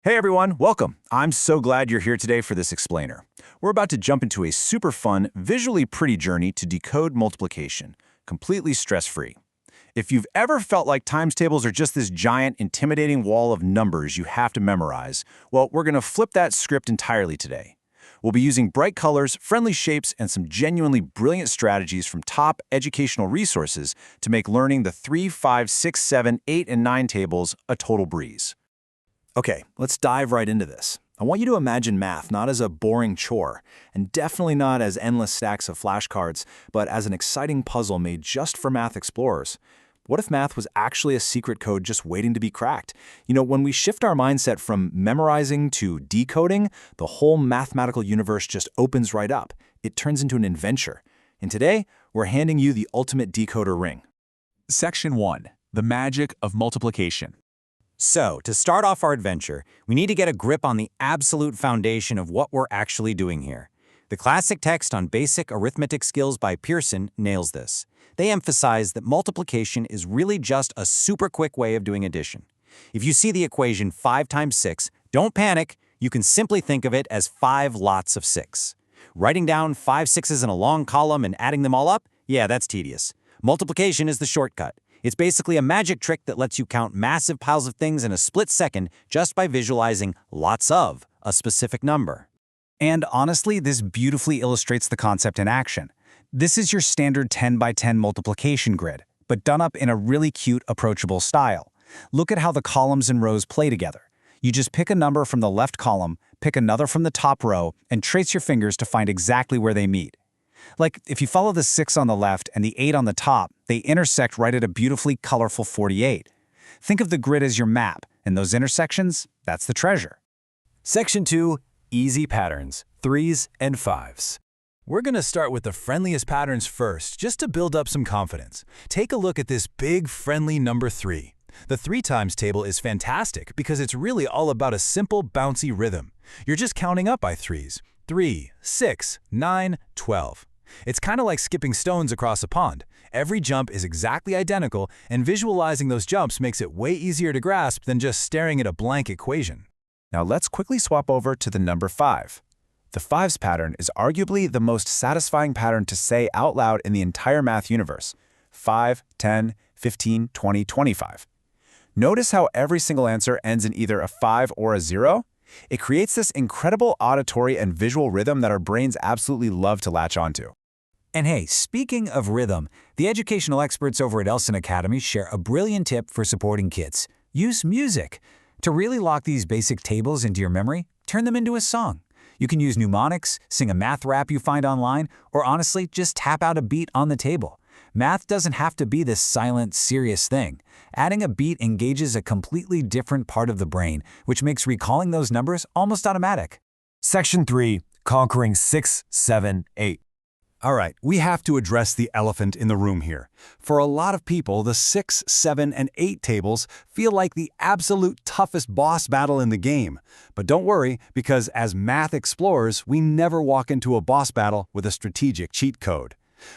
Hey everyone, welcome. I'm so glad you're here today for this explainer. We're about to jump into a super fun, visually pretty journey to decode multiplication, completely stress-free. If you've ever felt like times tables are just this giant, intimidating wall of numbers you have to memorize, well, we're going to flip that script entirely today. We'll be using bright colors, friendly shapes, and some genuinely brilliant strategies from top educational resources to make learning the 3, 5, 6, 7, 8, and 9 tables a total breeze. Okay, let's dive right into this. I want you to imagine math not as a boring chore, and definitely not as endless stacks of flashcards, but as an exciting puzzle made just for math explorers. What if math was actually a secret code just waiting to be cracked? When we shift our mindset from memorizing to decoding, the whole mathematical universe just opens right up. It turns into an adventure. And today, we're handing you the ultimate decoder ring. Section 1. The Magic of Multiplication. So, to start off our adventure, we need to get a grip on the absolute foundation of what we're actually doing here. The classic text on basic arithmetic skills by Pearson nails this. They emphasize that multiplication is really just a super quick way of doing addition. If you see the equation 5 times 6, don't panic. You can simply think of it as 5 lots of 6. Writing down 5 6s in a long column and adding them all up? Yeah, that's tedious. Multiplication is the shortcut. It's basically a magic trick that lets you count massive piles of things in a split second just by visualizing lots of a specific number. And honestly, this beautifully illustrates the concept in action. This is your standard 10 by 10 multiplication grid, but done up in a really cute, approachable style. Look at how the columns and rows play together. You just pick a number from the left column, pick another from the top row, and trace your fingers to find exactly where they meet. Like, if you follow the 6 on the left and the 8 on the top, they intersect right at a beautifully colorful 48. Think of the grid as your map, and those intersections, that's the treasure. Section 2. Easy patterns, 3s and 5s. We're going to start with the friendliest patterns first, just to build up some confidence. Take a look at this big, friendly number 3. The 3 times table is fantastic because it's really all about a simple, bouncy rhythm. You're just counting up by 3s. 3, 6, 9, 12. It's kind of like skipping stones across a pond. Every jump is exactly identical, and visualizing those jumps makes it way easier to grasp than just staring at a blank equation. Now let's quickly swap over to the number 5. The 5s pattern is arguably the most satisfying pattern to say out loud in the entire math universe. 5, 10, 15, 20, 25. Notice how every single answer ends in either a 5 or a 0? It creates this incredible auditory and visual rhythm that our brains absolutely love to latch onto. And hey, speaking of rhythm, the educational experts over at Elson Academy share a brilliant tip for supporting kids. Use music. To really lock these basic tables into your memory, turn them into a song. You can use mnemonics, sing a math rap you find online, or honestly, just tap out a beat on the table. Math doesn't have to be this silent, serious thing. Adding a beat engages a completely different part of the brain, which makes recalling those numbers almost automatic. Section 3. Conquering 6, 7, 8. All right, we have to address the elephant in the room here. For a lot of people, the 6, 7, and 8 tables feel like the absolute toughest boss battle in the game. But don't worry, because as math explorers, we never walk into a boss battle with a strategic cheat code.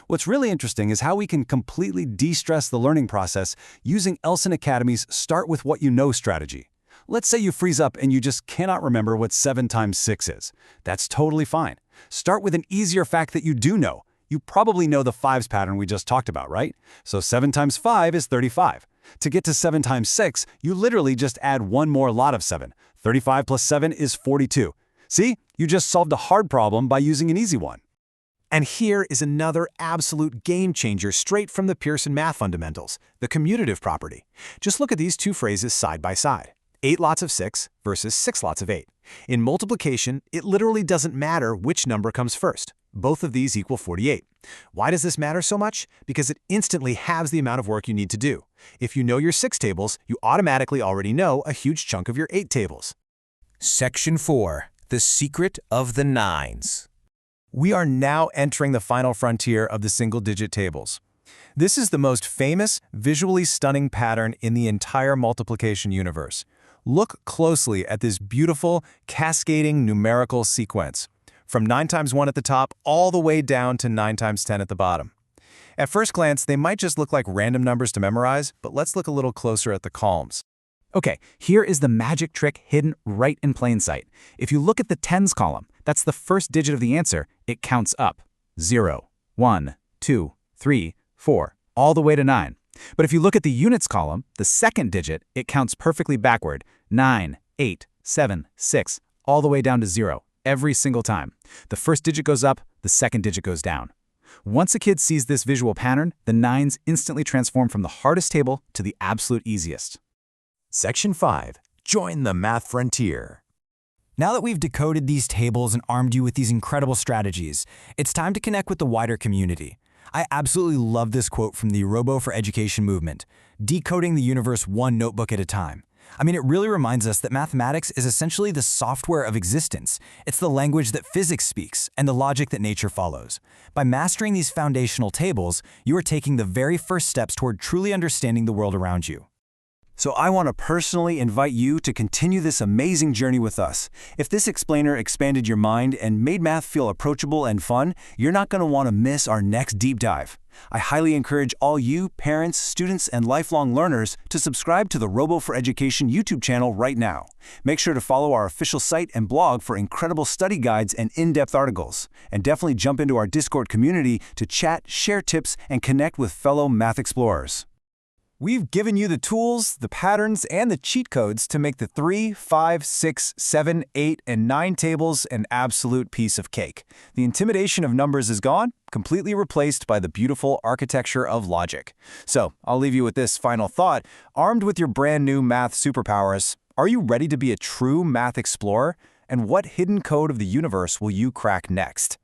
What's really interesting is how we can completely de-stress the learning process using Elson Academy's Start With What You Know strategy. Let's say you freeze up and you just cannot remember what 7 times 6 is. That's totally fine. Start with an easier fact that you do know. You probably know the 5s pattern we just talked about, right? So 7 times 5 is 35. To get to 7 times 6, you literally just add one more lot of 7. 35 plus 7 is 42. See? You just solved a hard problem by using an easy one. And here is another absolute game changer straight from the Pearson math fundamentals, the commutative property. Just look at these two phrases side by side. 8 lots of 6 versus 6 lots of 8. In multiplication, it literally doesn't matter which number comes first. Both of these equal 48. Why does this matter so much? Because it instantly halves the amount of work you need to do. If you know your 6 tables, you automatically already know a huge chunk of your 8 tables. Section 4. The Secret of the 9s. We are now entering the final frontier of the single-digit tables. This is the most famous, visually stunning pattern in the entire multiplication universe. Look closely at this beautiful, cascading numerical sequence, from 9 times 1 at the top all the way down to 9 times 10 at the bottom. At first glance, they might just look like random numbers to memorize, but let's look a little closer at the columns. Okay, here is the magic trick hidden right in plain sight. If you look at the tens column, that's the first digit of the answer, it counts up. 0, 1, 2, 3, 4, all the way to 9. But if you look at the units column, the second digit, it counts perfectly backward. 9, 8, 7, 6, all the way down to 0, every single time. The first digit goes up, the second digit goes down. Once a kid sees this visual pattern, the nines instantly transform from the hardest table to the absolute easiest. Section 5. Join the math frontier. Now that we've decoded these tables and armed you with these incredible strategies, it's time to connect with the wider community. I absolutely love this quote from the Robo for Education movement, decoding the universe one notebook at a time. I mean, it really reminds us that mathematics is essentially the software of existence. It's the language that physics speaks and the logic that nature follows. By mastering these foundational tables, you are taking the very first steps toward truly understanding the world around you. So I want to personally invite you to continue this amazing journey with us. If this explainer expanded your mind and made math feel approachable and fun, you're not going to want to miss our next deep dive. I highly encourage all you, parents, students, and lifelong learners to subscribe to the Robo for Education YouTube channel right now. Make sure to follow our official site and blog for incredible study guides and in-depth articles. And definitely jump into our Discord community to chat, share tips, and connect with fellow math explorers. We've given you the tools, the patterns, and the cheat codes to make the 3, 5, 6, 7, 8, and 9 tables an absolute piece of cake. The intimidation of numbers is gone, completely replaced by the beautiful architecture of logic. So, I'll leave you with this final thought. Armed with your brand new math superpowers, are you ready to be a true math explorer? And what hidden code of the universe will you crack next?